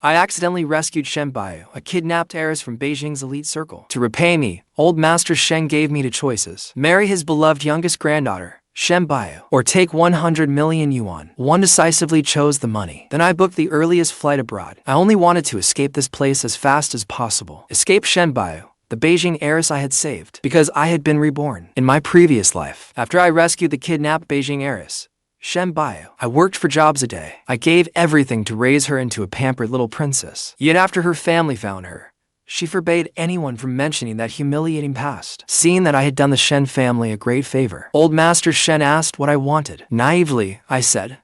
I accidentally rescued Shen Buyu, a kidnapped heiress from Beijing's elite circle. To repay me, old Master Shen gave me two choices: marry his beloved youngest granddaughter, Shen Buyu, or take 100 million yuan. One decisively chose the money. Then I booked the earliest flight abroad. I only wanted to escape this place as fast as possible. Escape Shen Buyu, the Beijing heiress I had saved, because I had been reborn. In my previous life, after I rescued the kidnapped Beijing heiress, Shen Buyu, I worked for jobs a day. I gave everything to raise her into a pampered little princess. Yet after her family found her, she forbade anyone from mentioning that humiliating past. Seeing that I had done the Shen family a great favor, old Master Shen asked what I wanted. Naively, I said,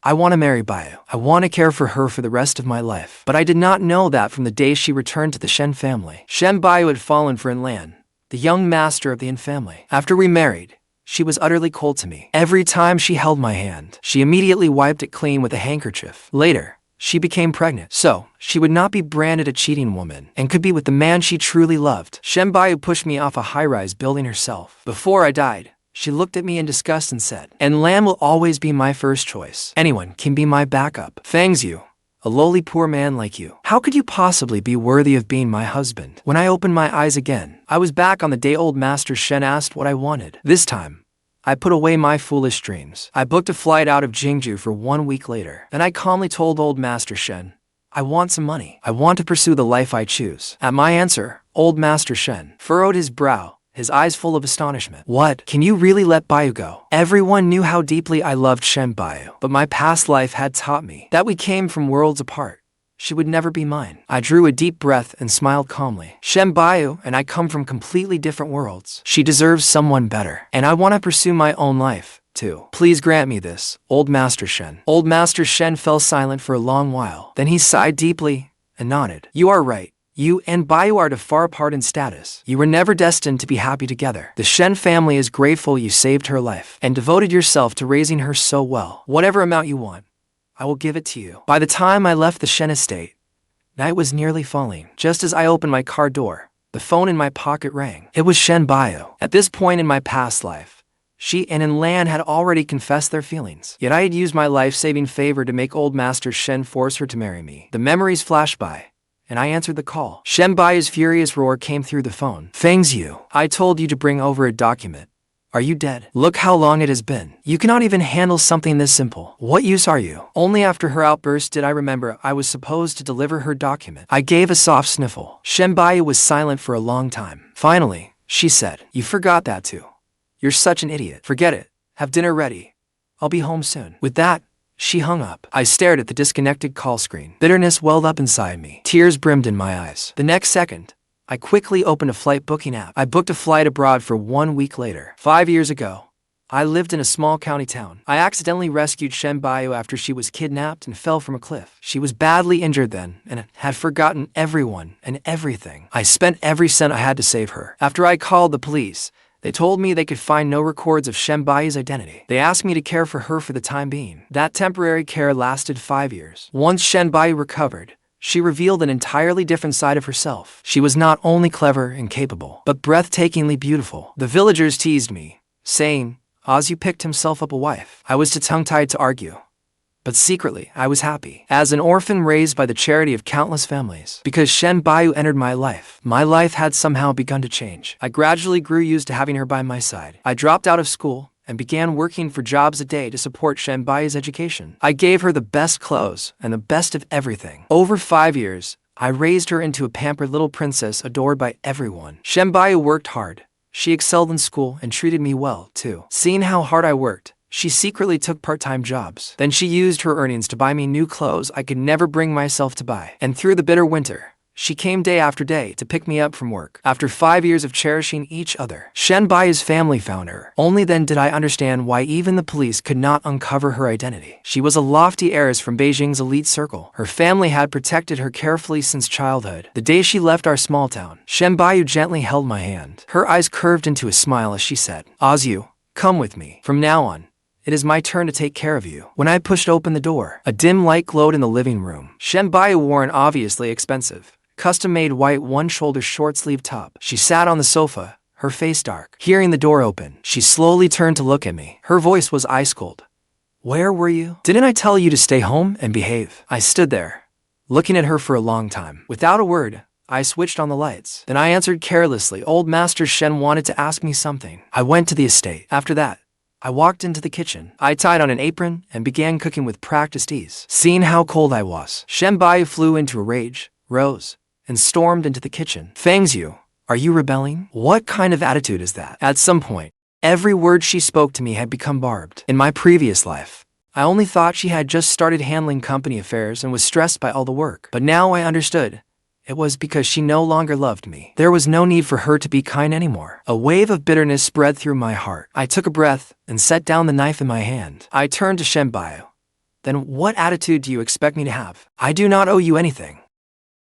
I want to marry Buyu. I want to care for her for the rest of my life. But I did not know that from the day she returned to the Shen family. Shen Buyu had fallen for Lan, the young master of the Yin family. After we married, she was utterly cold to me. Every time she held my hand, she immediately wiped it clean with a handkerchief. Later, she became pregnant, so she would not be branded a cheating woman and could be with the man she truly loved. Shen Buyu pushed me off a high-rise building herself. Before I died, she looked at me in disgust and said, Lan will always be my first choice. Anyone can be my backup. Fang's you, a lowly poor man like you. How could you possibly be worthy of being my husband? When I opened my eyes again, I was back on the day old Master Shen asked what I wanted. This time, I put away my foolish dreams. I booked a flight out of Jingzhou for 1 week later. Then I calmly told old Master Shen, I want some money. I want to pursue the life I choose. At my answer, old Master Shen furrowed his brow, his eyes full of astonishment. What? Can you really let Buyu go? Everyone knew how deeply I loved Shen Buyu, but my past life had taught me that we came from worlds apart. She would never be mine. I drew a deep breath and smiled calmly. Shen Buyu and I come from completely different worlds. She deserves someone better, and I want to pursue my own life, too. Please grant me this, old Master Shen. Old Master Shen fell silent for a long while. Then he sighed deeply and nodded. You are right. You and Buyu are too far apart in status. You were never destined to be happy together. The Shen family is grateful you saved her life and devoted yourself to raising her so well. Whatever amount you want, I will give it to you. By the time I left the Shen estate, night was nearly falling. Just as I opened my car door, the phone in my pocket rang. It was Shen Buyu. At this point in my past life, she and Lan had already confessed their feelings. Yet I had used my life-saving favor to make old Master Shen force her to marry me. The memories flashed by, and I answered the call. Shen Buyu's furious roar came through the phone. Fang's you. I told you to bring over a document. Are you dead? Look how long it has been. You cannot even handle something this simple. What use are you? Only after her outburst did I remember I was supposed to deliver her document. I gave a soft sniffle. Shen Buyu was silent for a long time. Finally, she said, You forgot that too. You're such an idiot. Forget it. Have dinner ready. I'll be home soon. With that, she hung up. I stared at the disconnected call screen. Bitterness welled up inside me. Tears brimmed in my eyes. The next second, I quickly opened a flight booking app. I booked a flight abroad for 1 week later. 5 years ago, I lived in a small county town. I accidentally rescued Shen Buyu after she was kidnapped and fell from a cliff. She was badly injured then and had forgotten everyone and everything. I spent every cent I had to save her. After I called the police, they told me they could find no records of Shen Buyu's identity. They asked me to care for her for the time being. That temporary care lasted 5 years. Once Shen Buyu recovered, she revealed an entirely different side of herself. She was not only clever and capable, but breathtakingly beautiful. The villagers teased me, saying, Ozu picked himself up a wife. I was too tongue-tied to argue, but secretly, I was happy. As an orphan raised by the charity of countless families, because Shen Buyu entered my life had somehow begun to change. I gradually grew used to having her by my side. I dropped out of school and began working for jobs a day to support Shen Buyu's education. I gave her the best clothes and the best of everything. Over 5 years, I raised her into a pampered little princess adored by everyone. Shen Buyu worked hard. She excelled in school and treated me well, too. Seeing how hard I worked, she secretly took part-time jobs. Then she used her earnings to buy me new clothes I could never bring myself to buy. And through the bitter winter, she came day after day to pick me up from work. After 5 years of cherishing each other, Shen Buyu's family found her. Only then did I understand why even the police could not uncover her identity. She was a lofty heiress from Beijing's elite circle. Her family had protected her carefully since childhood. The day she left our small town, Shen Buyu gently held my hand. Her eyes curved into a smile as she said, Ozu, come with me. From now on, it is my turn to take care of you. When I pushed open the door, a dim light glowed in the living room. Shen Buyu wore an obviously expensive, custom-made white one-shoulder short-sleeve top. She sat on the sofa, her face dark. Hearing the door open, she slowly turned to look at me. Her voice was ice cold. Where were you? Didn't I tell you to stay home and behave? I stood there, looking at her for a long time. Without a word, I switched on the lights. Then I answered carelessly. Old Master Shen wanted to ask me something. I went to the estate. After that, I walked into the kitchen. I tied on an apron and began cooking with practiced ease. Seeing how cold I was, Shen Buyu flew into a rage, rose, and stormed into the kitchen. Fang's you, are you rebelling? What kind of attitude is that? At some point, every word she spoke to me had become barbed. In my previous life, I only thought she had just started handling company affairs and was stressed by all the work. But now I understood. It was because she no longer loved me. There was no need for her to be kind anymore. A wave of bitterness spread through my heart. I took a breath and set down the knife in my hand. I turned to Shen Buyu. Then what attitude do you expect me to have? I do not owe you anything.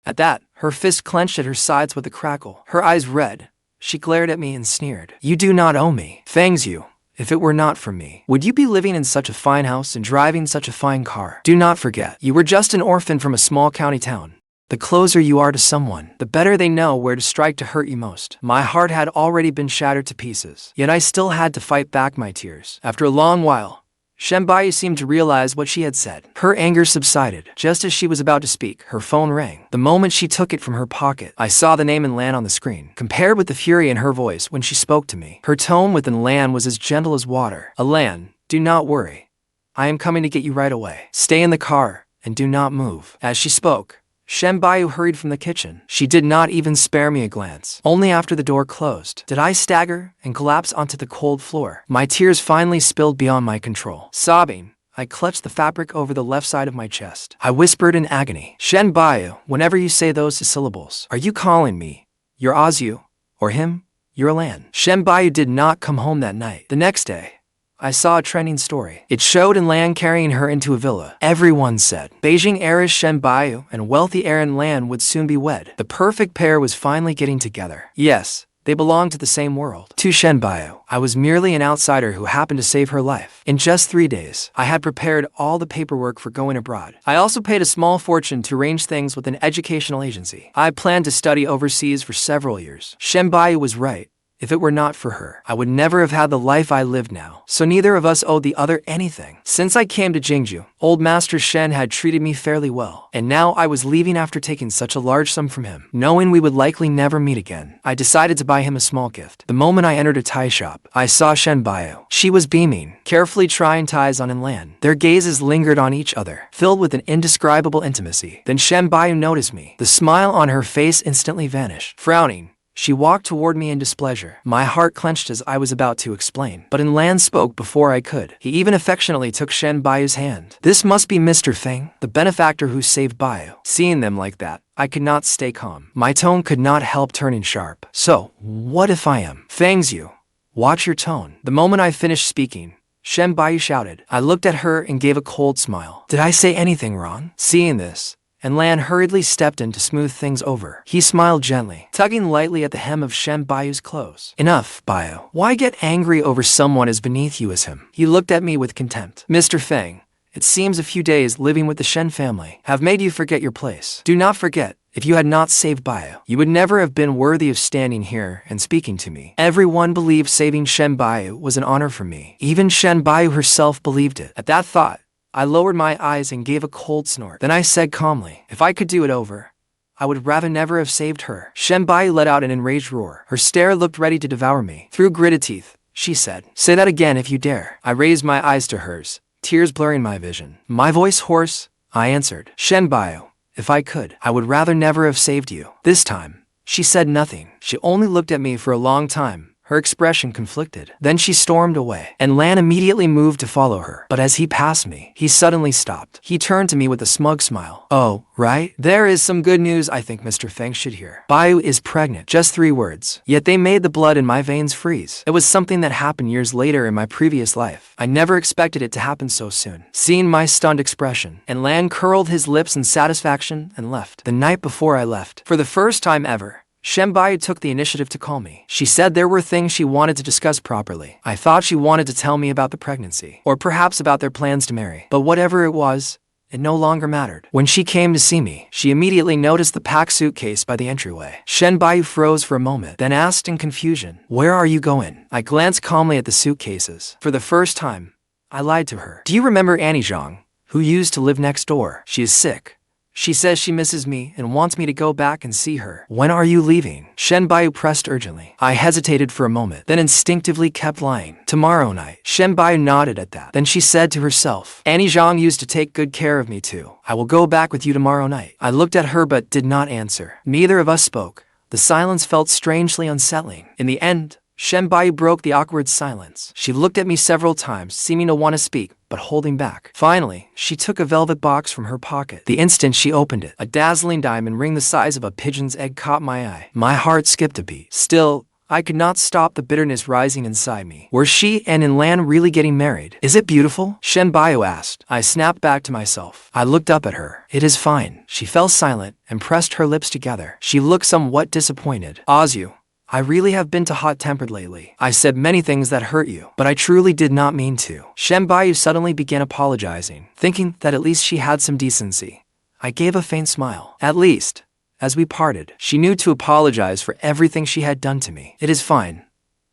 At that, her fist clenched at her sides with a crackle. Her eyes red. She glared at me and sneered. You do not owe me. Fang's you. If it were not for me, would you be living in such a fine house and driving such a fine car? Do not forget, you were just an orphan from a small county town. The closer you are to someone, the better they know where to strike to hurt you most. My heart had already been shattered to pieces, yet I still had to fight back my tears. After a long while, Shen Buyu seemed to realize what she had said. Her anger subsided. Just as she was about to speak, her phone rang. The moment she took it from her pocket, I saw the name Lan on the screen. Compared with the fury in her voice when she spoke to me, her tone with Lan was as gentle as water. Lan, do not worry. I am coming to get you right away. Stay in the car and do not move. As she spoke, Shen Buyu hurried from the kitchen. She did not even spare me a glance. Only after the door closed did I stagger and collapse onto the cold floor. My tears finally spilled beyond my control. Sobbing, I clutched the fabric over the left side of my chest. I whispered in agony, Shen Buyu, whenever you say those syllables, are you calling me your Azu, or him your Lan? Shen Buyu did not come home that night. The next day, I saw a trending story. It showed Lan carrying her into a villa. Everyone said Beijing heiress Shen Buyu and wealthy heir Lan would soon be wed. The perfect pair was finally getting together. Yes, they belonged to the same world. To Shen Buyu, I was merely an outsider who happened to save her life. In just 3 days, I had prepared all the paperwork for going abroad. I also paid a small fortune to arrange things with an educational agency. I planned to study overseas for several years. Shen Buyu was right. If it were not for her, I would never have had the life I live now. So neither of us owed the other anything. Since I came to Jingzhou, old Master Shen had treated me fairly well. And now I was leaving after taking such a large sum from him. Knowing we would likely never meet again, I decided to buy him a small gift. The moment I entered a tie shop, I saw Shen Buyu. She was beaming, carefully trying ties on Lan. Their gazes lingered on each other, filled with an indescribable intimacy. Then Shen Buyu noticed me. The smile on her face instantly vanished. Frowning, she walked toward me in displeasure. My heart clenched as I was about to explain. But Lan spoke before I could. He even affectionately took Shen Buyu's hand. This must be Mr. Fang, the benefactor who saved Buyu. Seeing them like that, I could not stay calm. My tone could not help turning sharp. So, what if I am Fang's you? Watch your tone. The moment I finished speaking, Shen Buyu shouted. I looked at her and gave a cold smile. Did I say anything wrong? Seeing this, Lan hurriedly stepped in to smooth things over. He smiled gently, tugging lightly at the hem of Shen Buyu's clothes. Enough, Buyu. Why get angry over someone as beneath you as him? He looked at me with contempt. Mr. Fang, it seems a few days living with the Shen family have made you forget your place. Do not forget, if you had not saved Buyu, you would never have been worthy of standing here and speaking to me. Everyone believed saving Shen Buyu was an honor for me. Even Shen Buyu herself believed it. At that thought, I lowered my eyes and gave a cold snort. Then I said calmly, if I could do it over, I would rather never have saved her. Shen Buyu let out an enraged roar. Her stare looked ready to devour me. Through gritted teeth, she said, say that again if you dare. I raised my eyes to hers, tears blurring my vision. My voice hoarse, I answered, Shen Buyu, if I could, I would rather never have saved you. This time, she said nothing. She only looked at me for a long time. Her expression conflicted. Then she stormed away, and Lan immediately moved to follow her. But as he passed me, he suddenly stopped. He turned to me with a smug smile. Oh, right? There is some good news I think Mr. Fang should hear. Buyu is pregnant. Just 3 words. Yet they made the blood in my veins freeze. It was something that happened years later in my previous life. I never expected it to happen so soon. Seeing my stunned expression, and Lan curled his lips in satisfaction and left. The night before I left, for the first time ever, Shen Buyu took the initiative to call me. She said there were things she wanted to discuss properly. I thought she wanted to tell me about the pregnancy, or perhaps about their plans to marry. But whatever it was, it no longer mattered. When she came to see me, she immediately noticed the packed suitcase by the entryway. Shen Buyu froze for a moment, then asked in confusion, where are you going? I glanced calmly at the suitcases. For the first time, I lied to her. Do you remember Annie Jiang, who used to live next door? She is sick. She says she misses me and wants me to go back and see her. When are you leaving? Shen Buyu pressed urgently. I hesitated for a moment, then instinctively kept lying. Tomorrow night. Shen Buyu nodded at that. Then she said to herself, Annie Jiang used to take good care of me too. I will go back with you tomorrow night. I looked at her but did not answer. Neither of us spoke. The silence felt strangely unsettling. In the end, Shen Buyu broke the awkward silence. She looked at me several times, seeming to want to speak, but holding back. Finally, she took a velvet box from her pocket. The instant she opened it, a dazzling diamond ring the size of a pigeon's egg caught my eye. My heart skipped a beat. Still, I could not stop the bitterness rising inside me. Were she and Lan really getting married? Is it beautiful? Shen Buyu asked. I snapped back to myself. I looked up at her. It is fine. She fell silent and pressed her lips together. She looked somewhat disappointed. Ozyu, I really have been too hot-tempered lately. I said many things that hurt you, but I truly did not mean to. Shen Buyu suddenly began apologizing, thinking that at least she had some decency. I gave a faint smile. At least, as we parted, she knew to apologize for everything she had done to me. It is fine.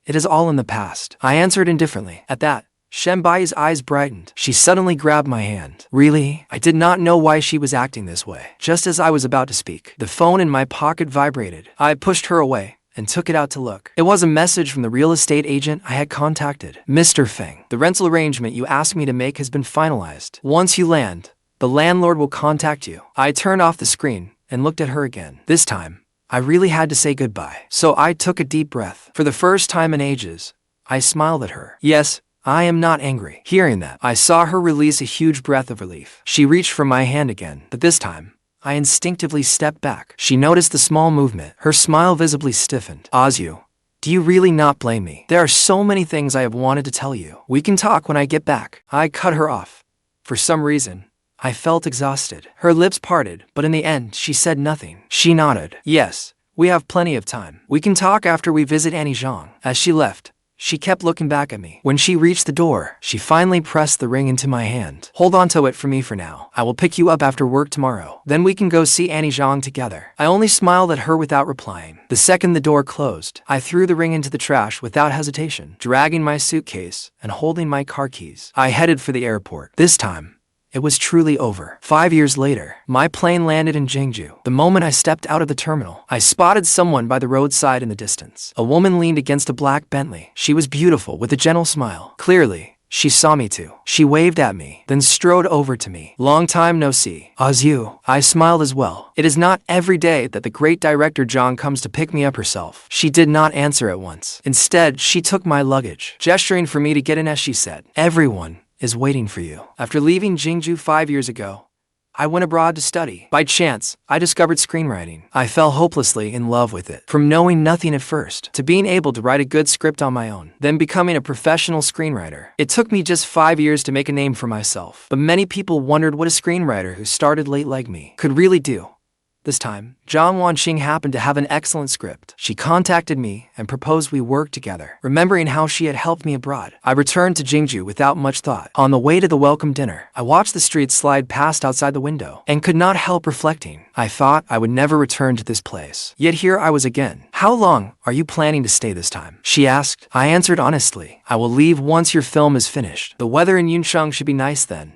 It is all in the past. I answered indifferently. At that, Shen Bai's eyes brightened. She suddenly grabbed my hand. Really? I did not know why she was acting this way. Just as I was about to speak, the phone in my pocket vibrated. I pushed her away and took it out to look. It was a message from the real estate agent I had contacted. Mr. Fang, the rental arrangement you asked me to make has been finalized. Once you land, the landlord will contact you. I turned off the screen and looked at her again. This time, I really had to say goodbye. So I took a deep breath. For the first time in ages, I smiled at her. Yes, I am not angry. Hearing that, I saw her release a huge breath of relief. She reached for my hand again, but this time, I instinctively stepped back. She noticed the small movement. Her smile visibly stiffened. Ozyu, do you really not blame me? There are so many things I have wanted to tell you. We can talk when I get back. I cut her off. For some reason, I felt exhausted. Her lips parted, but in the end, she said nothing. She nodded. Yes, we have plenty of time. We can talk after we visit Annie Jiang. As she left, she kept looking back at me. When she reached the door, she finally pressed the ring into my hand. Hold on to it for me for now. I will pick you up after work tomorrow. Then we can go see Annie Jiang together. I only smiled at her without replying. The second the door closed, I threw the ring into the trash without hesitation, dragging my suitcase and holding my car keys. I headed for the airport. This time, it was truly over. 5 years later, my plane landed in Jingzhou. The moment I stepped out of the terminal, I spotted someone by the roadside in the distance. A woman leaned against a black Bentley. She was beautiful with a gentle smile. Clearly, she saw me too. She waved at me, then strode over to me. Long time no see. Ozyu. I smiled as well. It is not every day that the great director Jiang comes to pick me up herself. She did not answer at once. Instead, she took my luggage, gesturing for me to get in as she said, "Everyone is waiting for you." After leaving Jingzhou 5 years ago, I went abroad to study. By chance, I discovered screenwriting. I fell hopelessly in love with it. From knowing nothing at first, to being able to write a good script on my own, then becoming a professional screenwriter. It took me just 5 years to make a name for myself. But many people wondered what a screenwriter who started late like me could really do. This time, Wanqing happened to have an excellent script. She contacted me and proposed we work together. Remembering how she had helped me abroad, I returned to Jingzhou without much thought. On the way to the welcome dinner, I watched the streets slide past outside the window and could not help reflecting. I thought I would never return to this place. Yet here I was again. How long are you planning to stay this time? She asked. I answered honestly. I will leave once your film is finished. The weather in Yuncheng should be nice then.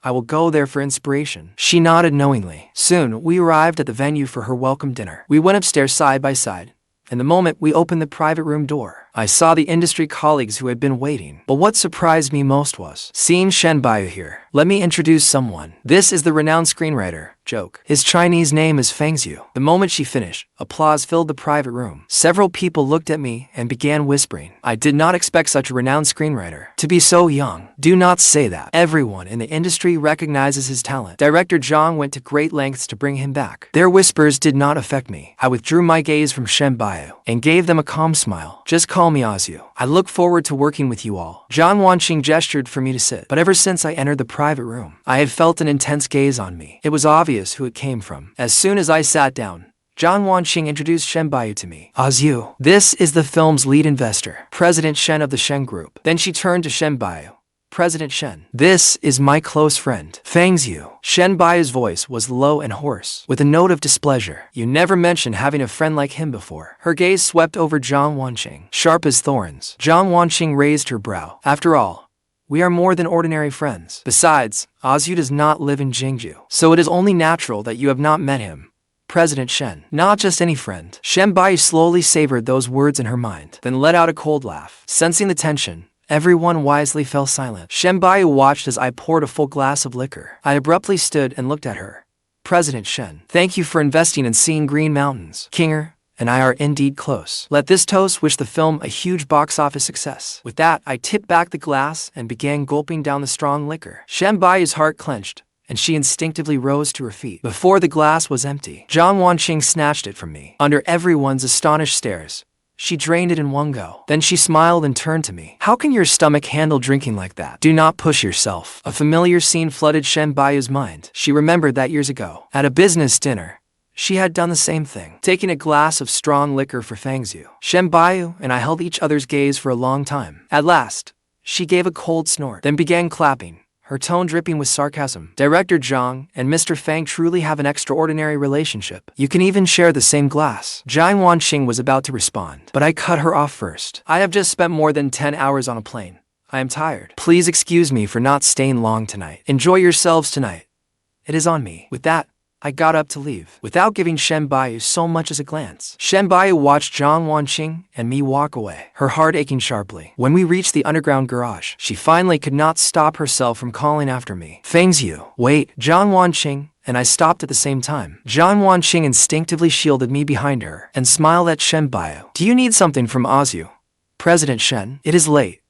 I will go there for inspiration. She nodded knowingly. Soon, we arrived at the venue for her welcome dinner. We went upstairs side by side, and the moment we opened the private room door, I saw the industry colleagues who had been waiting. But what surprised me most was seeing Shen Buyu here. Let me introduce someone. This is the renowned screenwriter, Joke. His Chinese name is Fang. The moment she finished, applause filled the private room. Several people looked at me and began whispering. I did not expect such a renowned screenwriter to be so young. Do not say that. Everyone in the industry recognizes his talent. Director Jiang went to great lengths to bring him back. Their whispers did not affect me. I withdrew my gaze from Shen Buyu and gave them a calm smile. Just call me Ozyu. I look forward to working with you all. Wanqing gestured for me to sit, but ever since I entered the private room, I had felt an intense gaze on me. It was obvious who it came from. As soon as I sat down, Wanqing introduced Shen Buyu to me. Ozyu, this is the film's lead investor, President Shen of the Shen Group. Then she turned to Shen Buyu. President Shen. This is my close friend, Fang. Shen Buyu's voice was low and hoarse, with a note of displeasure. You never mentioned having a friend like him before. Her gaze swept over Wanqing, sharp as thorns. Wanqing raised her brow. After all, We are more than ordinary friends. Besides, Ozyu does not live in Jingzhou, so it is only natural that you have not met him. President Shen. Not just any friend. Shen Buyu slowly savored those words in her mind, then let out a cold laugh. Sensing the tension, everyone wisely fell silent. Shen Buyu watched as I poured a full glass of liquor. I abruptly stood and looked at her. President Shen, thank you for investing in seeing green mountains. Kinger and I are indeed close. Let this toast wish the film a huge box office success. With that, I tipped back the glass and began gulping down the strong liquor. Shen Buyu's heart clenched, and she instinctively rose to her feet. Before the glass was empty, Wanqing snatched it from me. Under everyone's astonished stares, she drained it in one go. Then she smiled and turned to me. How can your stomach handle drinking like that? Do not push yourself. A familiar scene flooded Shen Buyu's mind. She remembered that years ago, at a business dinner, she had done the same thing, taking a glass of strong liquor for Fangzu. Shen Buyu and I held each other's gaze for a long time. At last, she gave a cold snort, then began clapping, her tone dripping with sarcasm. Director Jiang and Mr. Fang truly have an extraordinary relationship. You can even share the same glass. Wanqing was about to respond, but I cut her off first. I have just spent more than 10 hours on a plane. I am tired. Please excuse me for not staying long tonight. Enjoy yourselves tonight. It is on me. With that, I got up to leave, without giving Shen Buyu so much as a glance. Shen Buyu watched Wanqing and me walk away, her heart aching sharply. When we reached the underground garage, she finally could not stop herself from calling after me. Fangzu, wait. Wanqing and I stopped at the same time. Wanqing instinctively shielded me behind her and smiled at Shen Buyu. Do you need something from Ozyu? President Shen, it is late.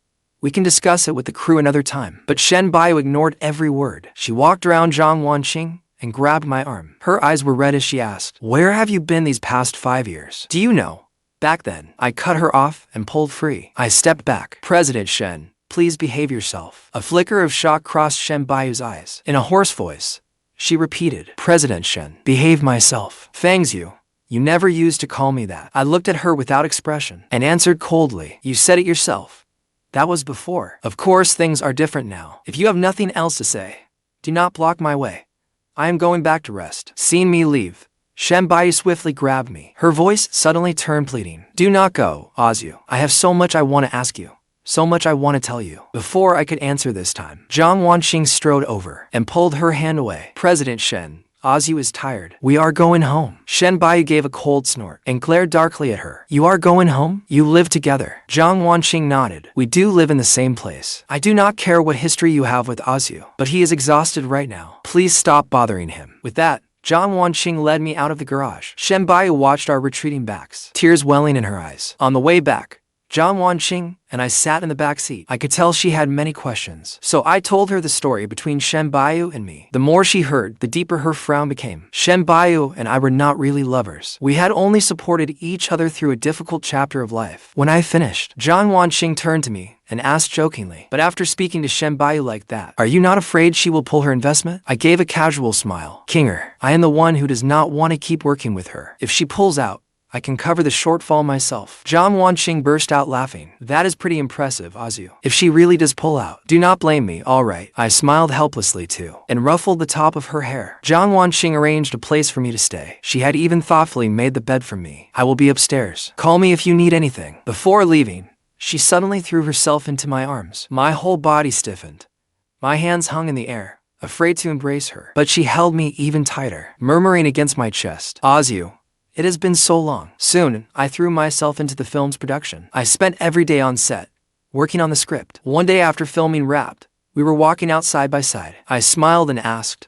We can discuss it with the crew another time. But Shen Buyu ignored every word. She walked around Wanqing and grabbed my arm. Her eyes were red as she asked, where have you been these past 5 years? Do you know? Back then, I cut her off and pulled free. I stepped back. President Shen, please behave yourself. A flicker of shock crossed Shen Buyu's eyes. In a hoarse voice, she repeated, President Shen, behave myself. Fangzu, you never used to call me that. I looked at her without expression and answered coldly, you said it yourself. That was before. Of course, things are different now. If you have nothing else to say, do not block my way. I am going back to rest. Seeing me leave, Shen Buyu swiftly grabbed me. Her voice suddenly turned pleading. Do not go, Ozyu. I have so much I want to ask you. So much I want to tell you. Before I could answer this time, Wanqing strode over and pulled her hand away. President Shen, Ozyu is tired. We are going home. Shen Buyu gave a cold snort and glared darkly at her. You are going home? You live together. Wanqing nodded. We do live in the same place. I do not care what history you have with Ozyu, but he is exhausted right now. Please stop bothering him. With that, Wanqing led me out of the garage. Shen Buyu watched our retreating backs, tears welling in her eyes. On the way back, Wanqing and I sat in the back seat. I could tell she had many questions, so I told her the story between Shen Buyu and me. The more she heard, the deeper her frown became. Shen Buyu and I were not really lovers. We had only supported each other through a difficult chapter of life. When I finished, Wanqing turned to me and asked jokingly, but after speaking to Shen Buyu like that, are you not afraid she will pull her investment? I gave a casual smile. Kinger, I am the one who does not want to keep working with her. If she pulls out, I can cover the shortfall myself. Wanqing burst out laughing. That is pretty impressive, Ozyu. If she really does pull out, do not blame me, alright. I smiled helplessly too, and ruffled the top of her hair. Wanqing arranged a place for me to stay. She had even thoughtfully made the bed for me. I will be upstairs. Call me if you need anything. Before leaving, she suddenly threw herself into my arms. My whole body stiffened. My hands hung in the air, afraid to embrace her. But she held me even tighter, murmuring against my chest, Ozyu, it has been so long. Soon, I threw myself into the film's production. I spent every day on set, working on the script. One day after filming wrapped, we were walking out side by side. I smiled and asked,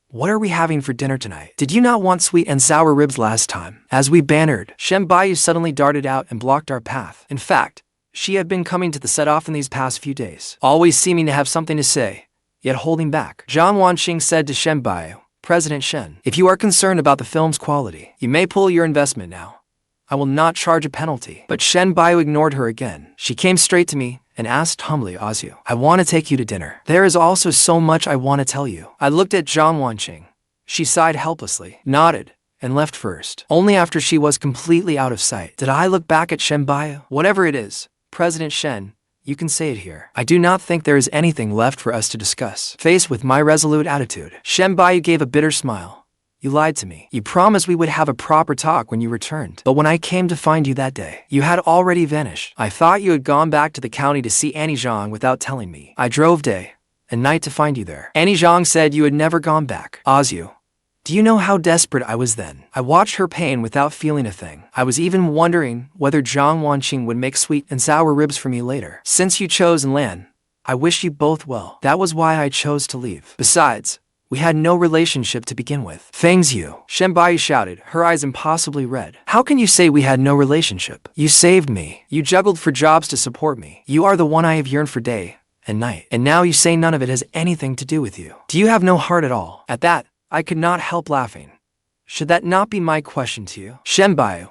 what are we having for dinner tonight? Did you not want sweet and sour ribs last time? As we bantered, Shen Buyu suddenly darted out and blocked our path. In fact, she had been coming to the set often these past few days, always seeming to have something to say, yet holding back. Wanqing said to Shen Buyu, President Shen, if you are concerned about the film's quality, you may pull your investment now. I will not charge a penalty. But Shen Buyu ignored her again. She came straight to me and asked humbly, Ozyu, I want to take you to dinner. There is also so much I want to tell you. I looked at Wanqing. She sighed helplessly, nodded, and left first. Only after she was completely out of sight did I look back at Shen Buyu. Whatever it is, President Shen, you can say it here. I do not think there is anything left for us to discuss. Faced with my resolute attitude, Shen Buyu gave a bitter smile You lied to me. You promised we would have a proper talk when you returned. But when I came to find you that day, you had already vanished. I thought you had gone back to the county to see Annie Jiang without telling me. I drove day and night to find you there. Annie Jiang said you had never gone back. Buyu. Do you know how desperate I was then? I watched her pain without feeling a thing. I was even wondering whether Jiang Wanqing would make sweet and sour ribs for me later. Since you chose Lan, I wish you both well. That was why I chose to leave. Besides, we had no relationship to begin with. Fang's you. Shen Buyu shouted, her eyes impossibly red. How can you say we had no relationship? You saved me. You juggled for jobs to support me. You are the one I have yearned for day and night. And now you say none of it has anything to do with you. Do you have no heart at all? At that, I could not help laughing. Should that not be my question to you? Shen Buyu.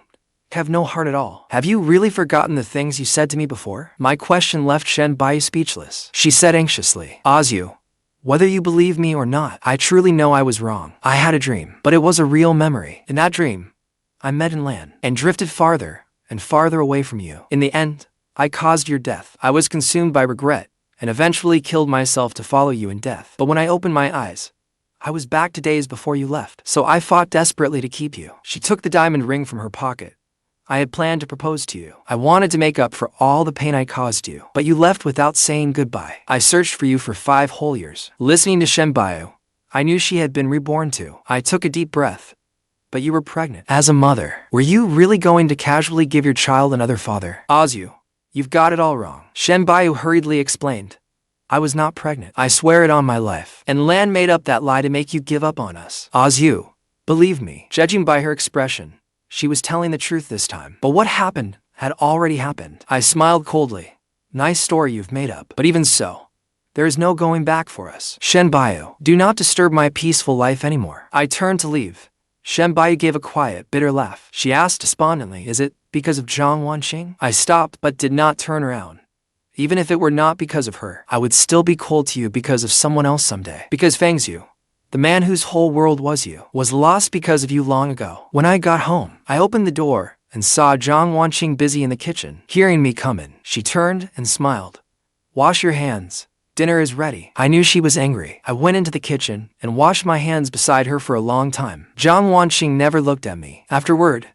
Have no heart at all. Have you really forgotten the things you said to me before? My question left Shen Buyu speechless. She said anxiously, Buyu. Whether you believe me or not, I truly know I was wrong. I had a dream, but it was a real memory. In that dream, I met Lan and drifted farther and farther away from you. In the end, I caused your death. I was consumed by regret and eventually killed myself to follow you in death. But when I opened my eyes, I was back to days before you left. So I fought desperately to keep you. She took the diamond ring from her pocket. I had planned to propose to you. I wanted to make up for all the pain I caused you, but you left without saying goodbye. I searched for you for 5 whole years. Listening to Shen Buyu, I knew she had been reborn too. I took a deep breath. But you were pregnant. As a mother, were you really going to casually give your child another father? Buyu, you've got it all wrong. Shen Buyu hurriedly explained. I was not pregnant. I swear it on my life. And Lan made up that lie to make you give up on us. Buyu, believe me, judging by her expression, she was telling the truth this time. But what happened had already happened. I smiled coldly. Nice story you've made up. But even so, there is no going back for us. Shen Buyu, do not disturb my peaceful life anymore. I turned to leave. Shen Buyu gave a quiet, bitter laugh. She asked despondently, is it because of Jiang Wanqing? I stopped but did not turn around. Even if it were not because of her, I would still be cold to you because of someone else someday. Because Fang's you, the man whose whole world was you, was lost because of you long ago. When I got home, I opened the door and saw Jiang Wanqing busy in the kitchen. Hearing me come in, she turned and smiled. Wash your hands. Dinner is ready. I knew she was angry. I went into the kitchen and washed my hands beside her for a long time. Jiang Wanqing never looked at me. Afterward,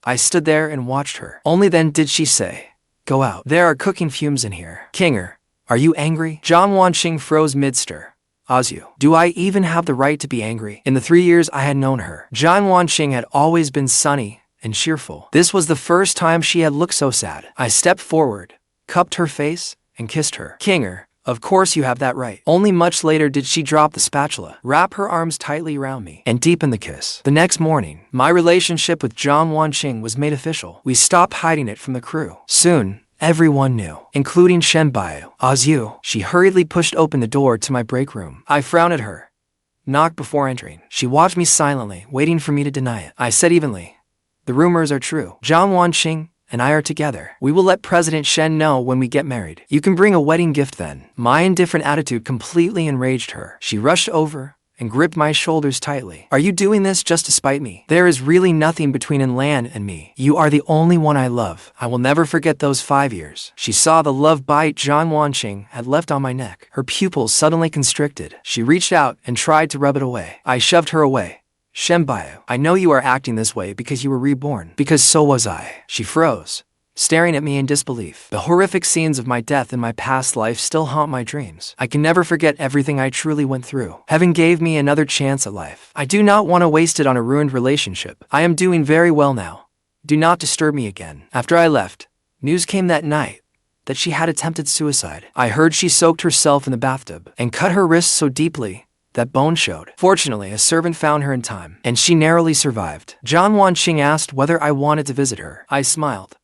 I stood there and watched her. Only then did she say, go out. There are cooking fumes in here. Kinger, are you angry? Jiang Wanqing froze mid-stir. Buyu, do I even have the right to be angry? In the 3 years I had known her, Jiang Wanqing had always been sunny and cheerful. This was the first time she had looked so sad. I stepped forward, cupped her face, and kissed her. Kinger, of course you have that right. Only much later did she drop the spatula, wrap her arms tightly around me, and deepen the kiss. The next morning, my relationship with Jiang Wanqing was made official. We stopped hiding it from the crew. Soon, everyone knew, including Shen Buyu. Buyu. She hurriedly pushed open the door to my break room. I frowned at her, knocked before entering. She watched me silently, waiting for me to deny it. I said evenly, the rumors are true. Jiang Wanqing and I are together. We will let President Shen know when we get married. You can bring a wedding gift then. My indifferent attitude completely enraged her. She rushed over and gripped my shoulders tightly. Are you doing this just to spite me? There is really nothing between Lan and me. You are the only one I love. I will never forget those 5 years. She saw the love bite Jiang Wanqing had left on my neck. Her pupils suddenly constricted. She reached out and tried to rub it away. I shoved her away. Shen Buyu, I know you are acting this way because you were reborn. Because so was I. She froze, staring at me in disbelief. The horrific scenes of my death in my past life still haunt my dreams. I can never forget everything I truly went through. Heaven gave me another chance at life. I do not want to waste it on a ruined relationship. I am doing very well now. Do not disturb me again. After I left, news came that night that she had attempted suicide. I heard she soaked herself in the bathtub and cut her wrists so deeply that bone showed. Fortunately, a servant found her in time, and she narrowly survived. Jiang Wanqing asked whether I wanted to visit her. I smiled.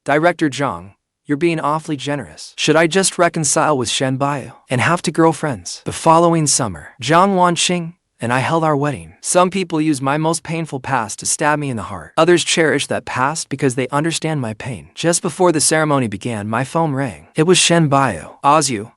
Director Jiang, you're being awfully generous. Should I just reconcile with Shen Buyu and have to girlfriends? The following summer, Jiang Wanqing and I held our wedding. Some people use my most painful past to stab me in the heart. Others cherish that past because they understand my pain. Just before the ceremony began, my phone rang. It was Shen Buyu. Buyu,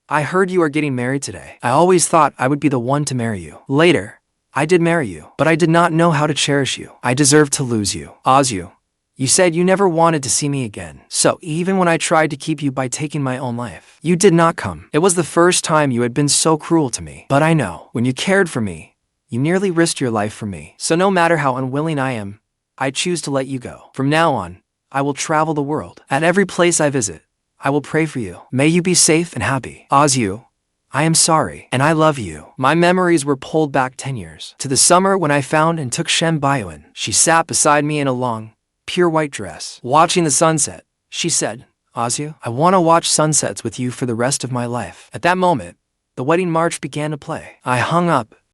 I heard you are getting married today. I always thought I would be the one to marry you. Later, I did marry you, but I did not know how to cherish you. I deserved to lose you. Buyu, you said you never wanted to see me again. So even when I tried to keep you by taking my own life, you did not come. It was the first time you had been so cruel to me. But I know, when you cared for me, You nearly risked your life for me. So no matter how unwilling I am, I choose to let you go. From now on, I will travel the world. At every place I visit, I will pray for you. May you be safe and happy. Buyu, I am sorry, and I love you. My memories were pulled back 10 years, to the summer when I found and took Shen in. She sat beside me in a long, pure white dress. Watching the sunset, she said, Buyu, I want to watch sunsets with you for the rest of my life. At that moment, the wedding march began to play. I hung up,